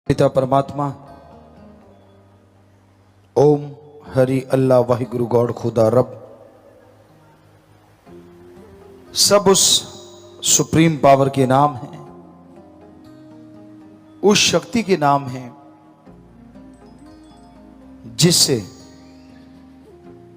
पिता परमात्मा ओम हरि अल्लाह वाहिगुरु गॉड खुदा रब सब उस सुप्रीम पावर के नाम हैं, उस शक्ति के नाम हैं जिससे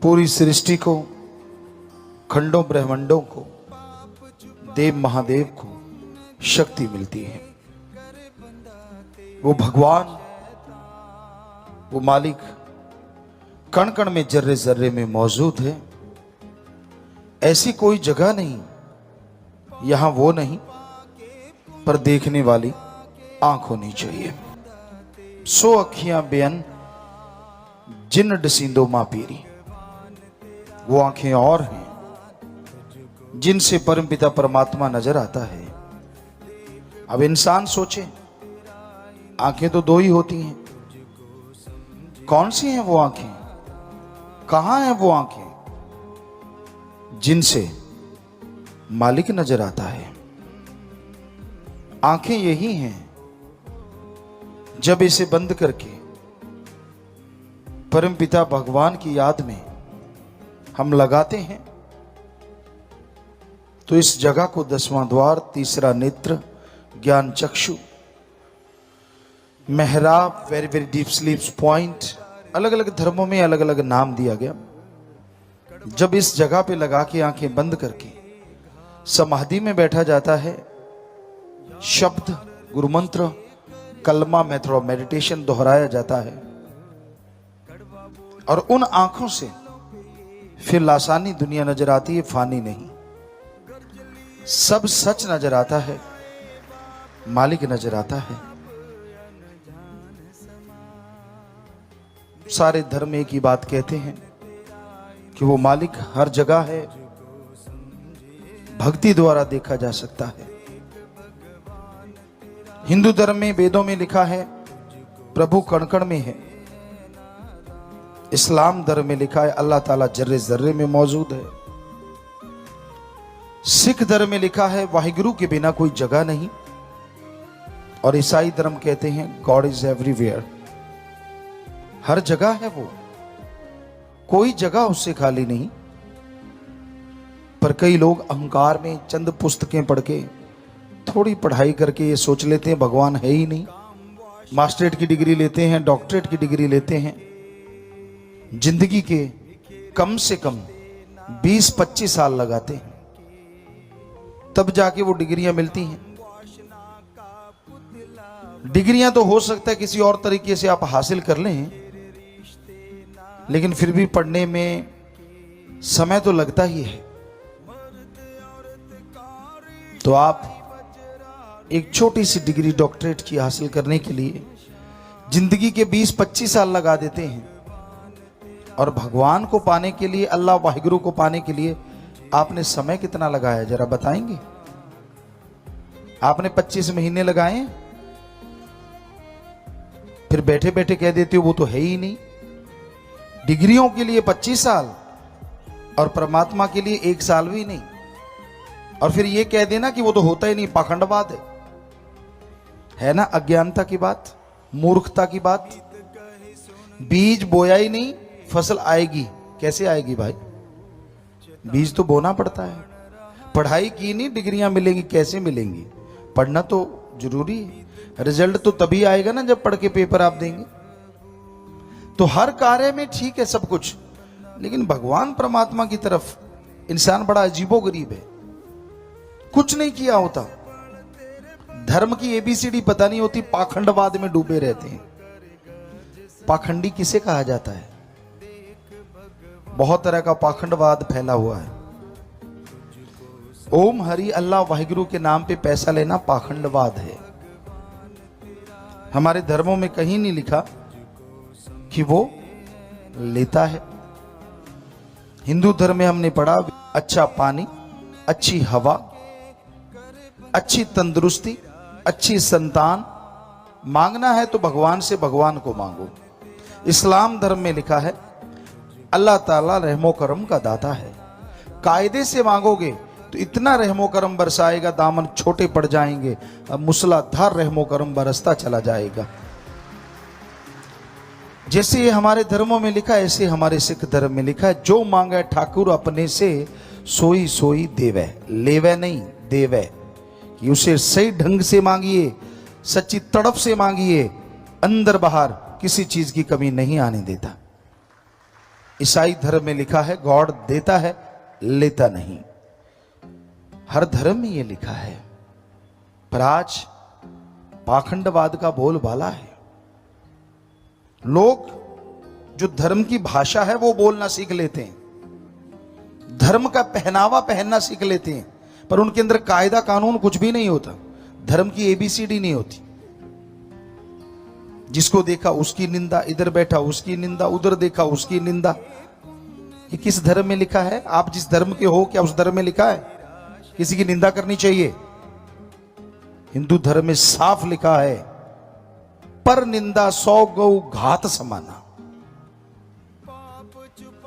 पूरी सृष्टि को, खंडों ब्रह्मांडों को, देव महादेव को शक्ति मिलती है। वो भगवान, वो मालिक कण कण में, जर्रे जर्रे में मौजूद है। ऐसी कोई जगह नहीं, यहां वो नहीं, पर देखने वाली आंख होनी चाहिए। सो अखियां बेअन जिन डसींदो मां पीरी, वो आंखें और हैं जिनसे परमपिता परमात्मा नजर आता है। अब इंसान सोचे, आंखें तो दो ही होती हैं, कौन सी हैं वो आंखें, कहां हैं वो आंखें जिनसे मालिक नजर आता है। आंखें यही हैं जब इसे बंद करके परमपिता भगवान की याद में हम लगाते हैं तो इस जगह को 10वां द्वार, तीसरा नेत्र, ज्ञान चक्षु, मेहराब, वेरी वेरी डीप स्लीप्स पॉइंट, अलग अलग धर्मों में अलग अलग नाम दिया गया। जब इस जगह पे लगा के आंखें बंद करके समाधि में बैठा जाता है, शब्द, गुरु मंत्र, कलमा में थोड़ा मेडिटेशन दोहराया जाता है और उन आंखों से फिर लासानी दुनिया नजर आती है, फानी नहीं। सब सच नजर आता है, मालिक नजर आता है। सारे धर्म एक ही बात कहते हैं कि वो मालिक हर जगह है, भक्ति द्वारा देखा जा सकता है। हिंदू धर्म में वेदों में लिखा है प्रभु कण कण में है। इस्लाम धर्म में लिखा है अल्लाह ताला जर्रे जर्रे में मौजूद है। सिख धर्म में लिखा है वाहिगुरु के बिना कोई जगह नहीं। और ईसाई धर्म कहते हैं गॉड इज एवरीवेयर, हर जगह है वो, कोई जगह उससे खाली नहीं। पर कई लोग अहंकार में चंद पुस्तकें पढ़ के, थोड़ी पढ़ाई करके ये सोच लेते हैं भगवान है ही नहीं। मास्टरेट की डिग्री लेते हैं, डॉक्टरेट की डिग्री लेते हैं, जिंदगी के कम से कम 20-25 साल लगाते हैं, तब जाके वो डिग्रियां मिलती हैं। डिग्रियां तो हो सकता है किसी और तरीके से आप हासिल कर लें, लेकिन फिर भी पढ़ने में समय तो लगता ही है। तो आप एक छोटी सी डिग्री डॉक्टरेट की हासिल करने के लिए जिंदगी के 20-25 साल लगा देते हैं, और भगवान को पाने के लिए, अल्लाह वाहिगुरु को पाने के लिए आपने समय कितना लगाया, जरा बताएंगे? आपने 25 महीने लगाए, फिर बैठे बैठे कह देते हो वो तो है ही नहीं। डिग्रियों के लिए 25 साल और परमात्मा के लिए 1 साल भी नहीं, और फिर ये कह देना कि वो तो होता ही नहीं, पाखंडवाद है ना? अज्ञानता की बात, मूर्खता की बात। बीज बोया ही नहीं, फसल आएगी कैसे आएगी भाई? बीज तो बोना पड़ता है। पढ़ाई की नहीं, डिग्रियां मिलेंगी कैसे मिलेंगी? पढ़ना तो जरूरी है। रिजल्ट तो तभी आएगा ना जब पढ़ के पेपर आप देंगे। तो हर कार्य में ठीक है सब कुछ, लेकिन भगवान परमात्मा की तरफ इंसान बड़ा अजीबोगरीब है, कुछ नहीं किया होता। धर्म की एबीसीडी पता नहीं होती, पाखंडवाद में डूबे रहते हैं। पाखंडी किसे कहा जाता है? बहुत तरह का पाखंडवाद फैला हुआ है। ओम हरि अल्लाह वाहिगुरु के नाम पे पैसा लेना पाखंडवाद है। हमारे धर्मों में कहीं नहीं लिखा कि वो लेता है। हिंदू धर्म में हमने पढ़ा अच्छा पानी, अच्छी हवा, अच्छी तंदुरुस्ती, अच्छी संतान मांगना है तो भगवान से भगवान को मांगो। इस्लाम धर्म में लिखा है अल्लाह ताला रहमो करम का दाता है, कायदे से मांगोगे तो इतना रहमो करम बरसाएगा, दामन छोटे पड़ जाएंगे, अब मूसलाधार रहमो करम बरसता चला जाएगा। जैसे ये हमारे धर्मों में लिखा है, ऐसे हमारे सिख धर्म में लिखा है, जो मांगे ठाकुर अपने से सोई सोई देवे, लेवे नहीं देवे। कि उसे सही ढंग से मांगिए, सच्ची तड़प से मांगिए, अंदर बाहर किसी चीज की कमी नहीं आने देता। ईसाई धर्म में लिखा है गॉड देता है लेता नहीं। हर धर्म में यह लिखा है, पर आज पाखंडवाद का बोलबाला है। लोग जो धर्म की भाषा है वो बोलना सीख लेते हैं, धर्म का पहनावा पहनना सीख लेते हैं, पर उनके अंदर कायदा कानून कुछ भी नहीं होता, धर्म की एबीसीडी नहीं होती। जिसको देखा उसकी निंदा, इधर बैठा उसकी निंदा, उधर देखा उसकी निंदा। ये किस धर्म में लिखा है? आप जिस धर्म के हो, क्या उस धर्म में लिखा है किसी की निंदा करनी चाहिए? हिंदू धर्म में साफ लिखा है, पर निंदा 100 गौ घात समाना।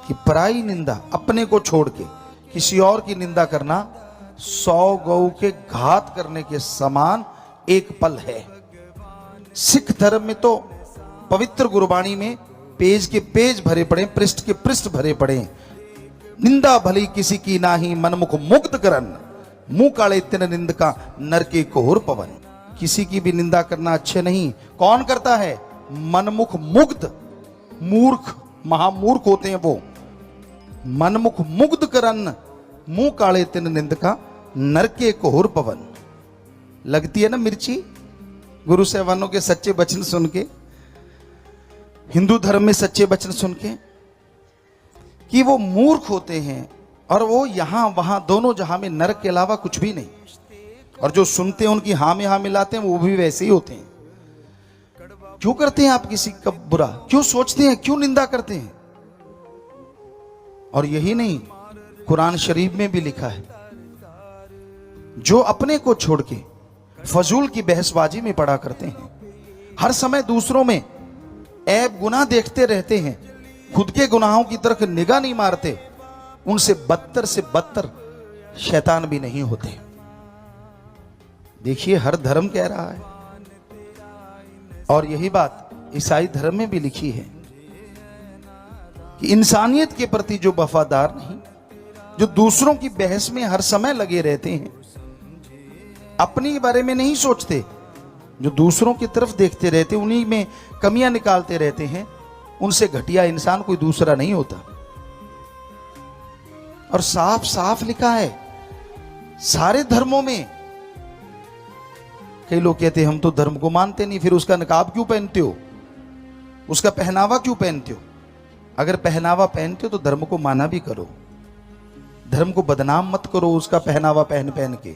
कि पराई निंदा, अपने को छोड़ के किसी और की निंदा करना 100 गौ के घात करने के समान एक पल है। सिख धर्म में तो पवित्र गुरबाणी में पेज के पेज भरे पड़े, पृष्ठ के पृष्ठ भरे पड़े। निंदा भली किसी की नाही, मनमुख मुग्ध करन, मुंह काले तिन निंदका, नर के कोहर पवन। किसी की भी निंदा करना अच्छे नहीं। कौन करता है? मनमुख मुग्ध, मूर्ख, महामूर्ख होते हैं वो। मनमुख मुग्ध करन, मुंह काले तिन निंदका, नर के कोहर पवन। लगती है ना मिर्ची गुरु साहबानों के सच्चे वचन सुन के, हिंदू धर्म में सच्चे वचन सुन के, कि वो मूर्ख होते हैं और वो यहां वहां दोनों जहां में नरक के अलावा कुछ भी नहीं। और जो सुनते हैं उनकी हाँ में हाँ मिलाते हैं, वो भी वैसे ही होते हैं। क्यों करते हैं आप किसी का बुरा? क्यों सोचते हैं? क्यों निंदा करते हैं? और यही नहीं, कुरान शरीफ में भी लिखा है, जो अपने को छोड़ के फजूल की बहसबाजी में पड़ा करते हैं, हर समय दूसरों में ऐब गुनाह देखते रहते हैं, खुद के गुनाहों की तरफ निगाह नहीं मारते, उनसे बदतर से बदतर शैतान भी नहीं होते। देखिए हर धर्म कह रहा है, और यही बात ईसाई धर्म में भी लिखी है कि इंसानियत के प्रति जो वफादार नहीं, जो दूसरों की बहस में हर समय लगे रहते हैं, अपने बारे में नहीं सोचते, जो दूसरों की तरफ देखते रहते, उन्हीं में कमियां निकालते रहते हैं, उनसे घटिया इंसान कोई दूसरा नहीं होता। और साफ साफ लिखा है सारे धर्मों में। कई लोग कहते हैं हम तो धर्म को मानते नहीं, फिर उसका नकाब क्यों पहनते हो, उसका पहनावा क्यों पहनते हो? अगर पहनावा पहनते हो तो धर्म को माना भी करो, धर्म को बदनाम मत करो उसका पहनावा पहन पहन के।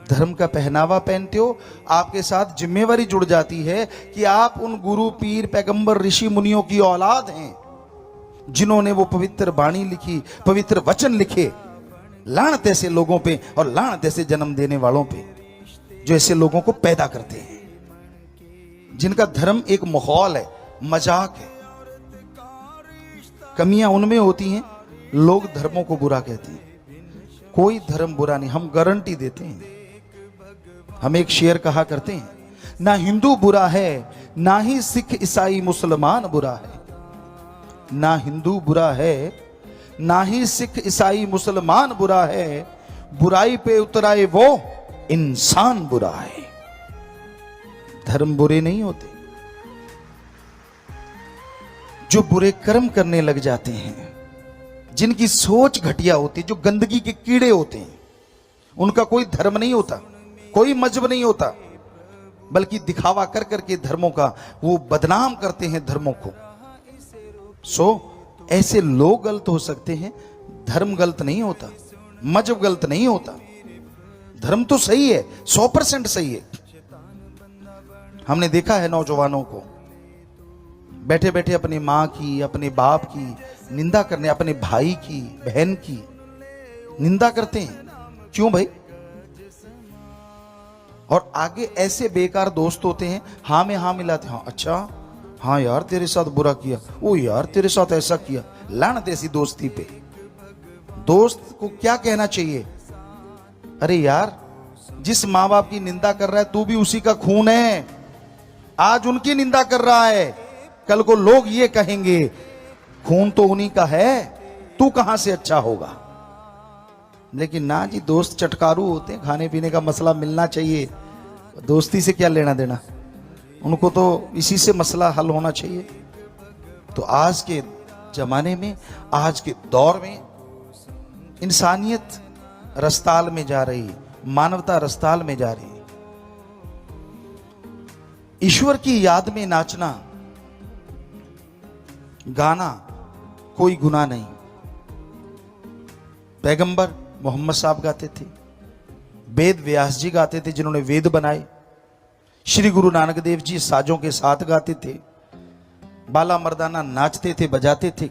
धर्म का पहनावा पहनते हो, आपके साथ जिम्मेवारी जुड़ जाती है कि आप उन गुरु पीर पैगंबर ऋषि मुनियों की औलाद हैं, जिन्होंने वो पवित्र वाणी लिखी, पवित्र वचन लिखे। लानत ऐसे लोगों पे और लानत ऐसे जन्म देने वालों पे जो ऐसे लोगों को पैदा करते हैं, जिनका धर्म एक माहौल है, मजाक है। कमियां उनमें होती हैं, लोग धर्मों को बुरा कहते हैं। कोई धर्म बुरा नहीं, हम गारंटी देते हैं। हम एक शेर कहा करते हैं, ना हिंदू बुरा है, ना ही सिख ईसाई मुसलमान बुरा है। ना हिंदू बुरा है, ना ही सिख ईसाई मुसलमान बुरा है, बुराई पे उतराए वो इंसान बुरा है। धर्म बुरे नहीं होते, जो बुरे कर्म करने लग जाते हैं, जिनकी सोच घटिया होती, जो गंदगी के कीड़े होते हैं, उनका कोई धर्म नहीं होता, कोई मजहब नहीं होता, बल्कि दिखावा कर करके धर्मों का वो बदनाम करते हैं धर्मों को। ऐसे लोग गलत हो सकते हैं, धर्म गलत नहीं होता, मजहब गलत नहीं होता। धर्म तो सही है, 100% सही है। हमने देखा है नौजवानों को बैठे बैठे अपनी माँ की, अपने बाप की निंदा करने, अपने भाई की, बहन की निंदा करते हैं। क्यों भाई? और आगे ऐसे बेकार दोस्त होते हैं, हाँ में हाँ मिलाते हैं। हाँ अच्छा, हाँ यार तेरे साथ बुरा किया, ओ यार तेरे साथ ऐसा किया। लानत ऐसी दोस्ती पे। दोस्त को क्या कहना चाहिए? अरे यार, जिस माँ बाप की निंदा कर रहा है तू भी उसी का खून है, आज उनकी निंदा कर रहा है, कल को लोग ये कहेंगे खून तो उन्हीं का है, तू कहां से अच्छा होगा। लेकिन ना जी, दोस्त चटकारू होते हैं, खाने पीने का मसला मिलना चाहिए, दोस्ती से क्या लेना देना, उनको तो इसी से मसला हल होना चाहिए। तो आज के जमाने में, आज के दौर में इंसानियत रस्ताल में जा रही, मानवता रस्ताल में जा रही। ईश्वर की याद में नाचना गाना कोई गुनाह नहीं। पैगंबर मोहम्मद साहब गाते थे, वेद व्यास जी गाते थे जिन्होंने वेद बनाए, श्री गुरु नानक देव जी साजों के साथ गाते थे, बाला मर्दाना नाचते थे, बजाते थे।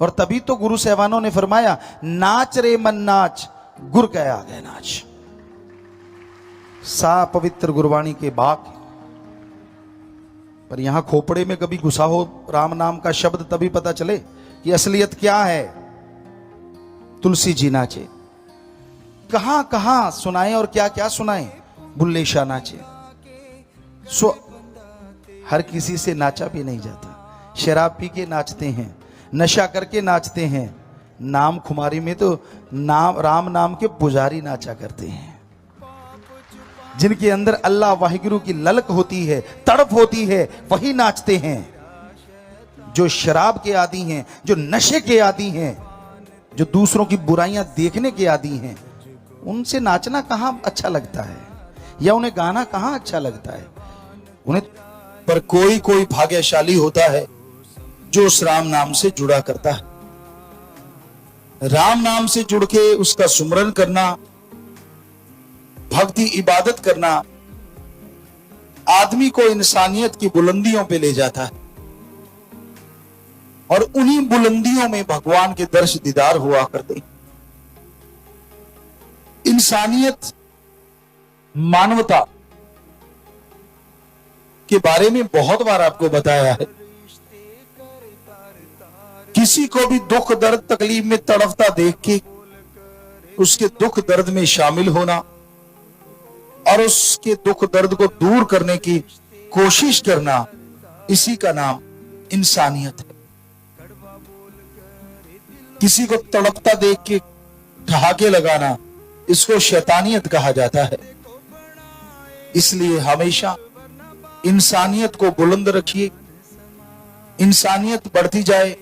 और तभी तो गुरु साहबानों ने फरमाया, नाच रे मन नाच, गुर कह आ गए नाच। सा पवित्र गुरबाणी के बाग। पर यहां खोपड़े में कभी घुसा हो राम नाम का शब्द, तभी पता चले कि असलियत क्या है। तुलसी जी नाचे, कहां कहां सुनाए और क्या क्या सुनाए। बुल्ले शाह नाचे, सो हर किसी से नाचा भी नहीं जाता। शराब पी के नाचते हैं, नशा करके नाचते हैं। नाम खुमारी में तो नाम राम नाम के पुजारी नाचा करते हैं, जिनके अंदर अल्लाह वाहिगुरु की ललक होती है, तड़प होती है, वही नाचते हैं। जो शराब के आदी हैं, जो नशे के आदी हैं, जो दूसरों की बुराइयां देखने के आदी हैं, उनसे नाचना कहां अच्छा लगता है, या उन्हें गाना कहां अच्छा लगता है उन्हें। पर कोई कोई भाग्यशाली होता है जो उस राम नाम से जुड़ा करता है। राम नाम से जुड़ के उसका सुमरन करना, भक्ति इबादत करना आदमी को इंसानियत की बुलंदियों पे ले जाता है, और उन्हीं बुलंदियों में भगवान के दर्श दीदार हुआ करते। इंसानियत, मानवता के बारे में बहुत बार आपको बताया है। किसी को भी दुख दर्द तकलीफ में तड़फता देख के उसके दुख दर्द में शामिल होना और उसके दुख दर्द को दूर करने की कोशिश करना, इसी का नाम इंसानियत है। किसी को तड़पता देख के ठहाके लगाना, इसको शैतानियत कहा जाता है। इसलिए हमेशा इंसानियत को बुलंद रखिए, इंसानियत बढ़ती जाए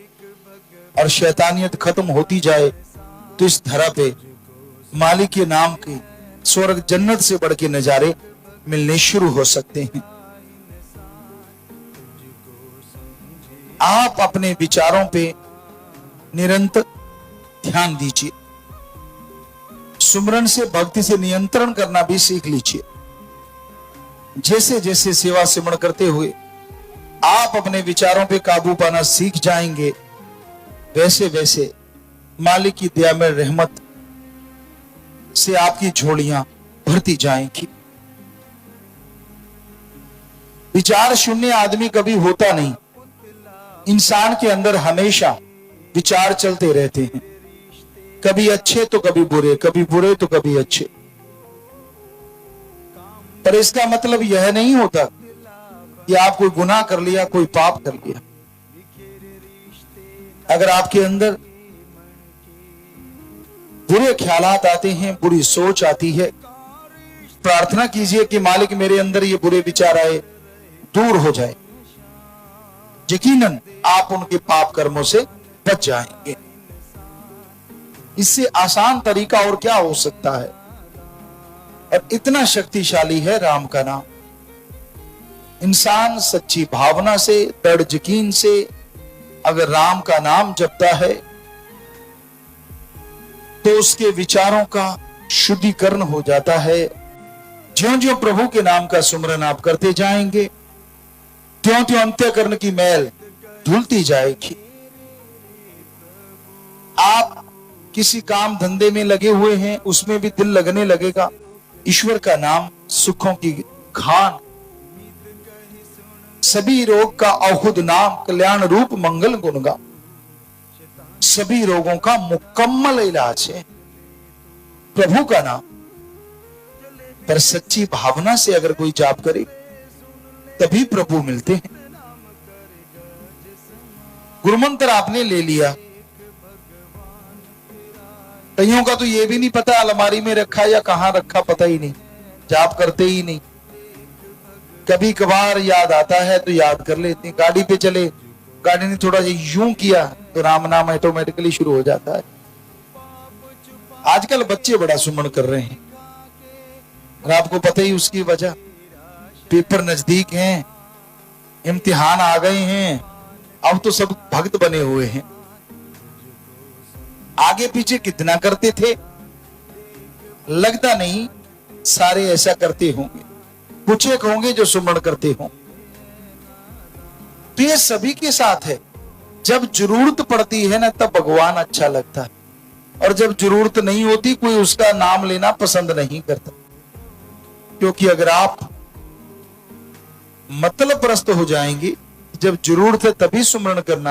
और शैतानियत खत्म होती जाए, तो इस धरा पे मालिक के नाम के स्वर्ग जन्नत से बढ़ के नजारे मिलने शुरू हो सकते हैं। आप अपने विचारों पे निरंतर ध्यान दीजिए। सुमरन से, भक्ति से नियंत्रण करना भी सीख लीजिए। जैसे जैसे सेवा सिमरण करते हुए आप अपने विचारों पे काबू पाना सीख जाएंगे, वैसे वैसे मालिक की दया में रहमत से आपकी झोलियां भरती जाएंगी। विचार शून्य आदमी कभी होता नहीं। इंसान के अंदर हमेशा विचार चलते रहते हैं, कभी अच्छे तो कभी बुरे, कभी बुरे तो कभी अच्छे। पर इसका मतलब यह नहीं होता कि आप कोई गुनाह कर लिया, कोई पाप कर लिया। अगर आपके अंदर बुरे ख्यालात आते हैं, बुरी सोच आती है, प्रार्थना कीजिए कि मालिक मेरे अंदर ये बुरे विचार आए दूर हो जाए। यकीनन आप उनके पाप कर्मों से बच जाएंगे। इससे आसान तरीका और क्या हो सकता है। और इतना शक्तिशाली है राम का नाम। इंसान सच्ची भावना से, दृढ़ यकीन से अगर राम का नाम जपता है तो उसके विचारों का शुद्धिकरण हो जाता है। ज्यों ज्यों प्रभु के नाम का सुमरन आप करते जाएंगे, त्यों त्यों अंत्यकरण की मैल धुलती जाएगी। आप किसी काम धंधे में लगे हुए हैं, उसमें भी दिल लगने लगेगा। ईश्वर का नाम सुखों की खान, सभी रोग का औषध नाम, कल्याण रूप मंगल गुण गा। सभी रोगों का मुकम्मल इलाज है प्रभु का नाम। पर सच्ची भावना से अगर कोई जाप करे तभी प्रभु मिलते हैं। गुरुमंत्र आपने ले लिया, कईयों का तो ये भी नहीं पता अलमारी में रखा या कहां रखा, पता ही नहीं, जाप करते ही नहीं। कभी कभार याद आता है तो याद कर लेते हैं, गाड़ी पे चले, गाड़ी ने थोड़ा सा यूं किया तो राम नाम ऑटोमेटिकली शुरू हो जाता है। आजकल बच्चे बड़ा सुमन कर रहे हैं और आपको पता ही उसकी वजह, पेपर नजदीक हैं, इम्तिहान आ गए हैं, अब तो सब भक्त बने हुए हैं। आगे पीछे कितना करते थे लगता नहीं, सारे ऐसा करते होंगे, कुछ एक होंगे जो सुमरण करते हों। तो ये सभी के साथ है, जब जरूरत पड़ती है ना तब भगवान अच्छा लगता है, और जब जरूरत नहीं होती कोई उसका नाम लेना पसंद नहीं करता। क्योंकि अगर आप मतलब परस्त हो जाएंगे, जब जरूरत है तभी सुमरण करना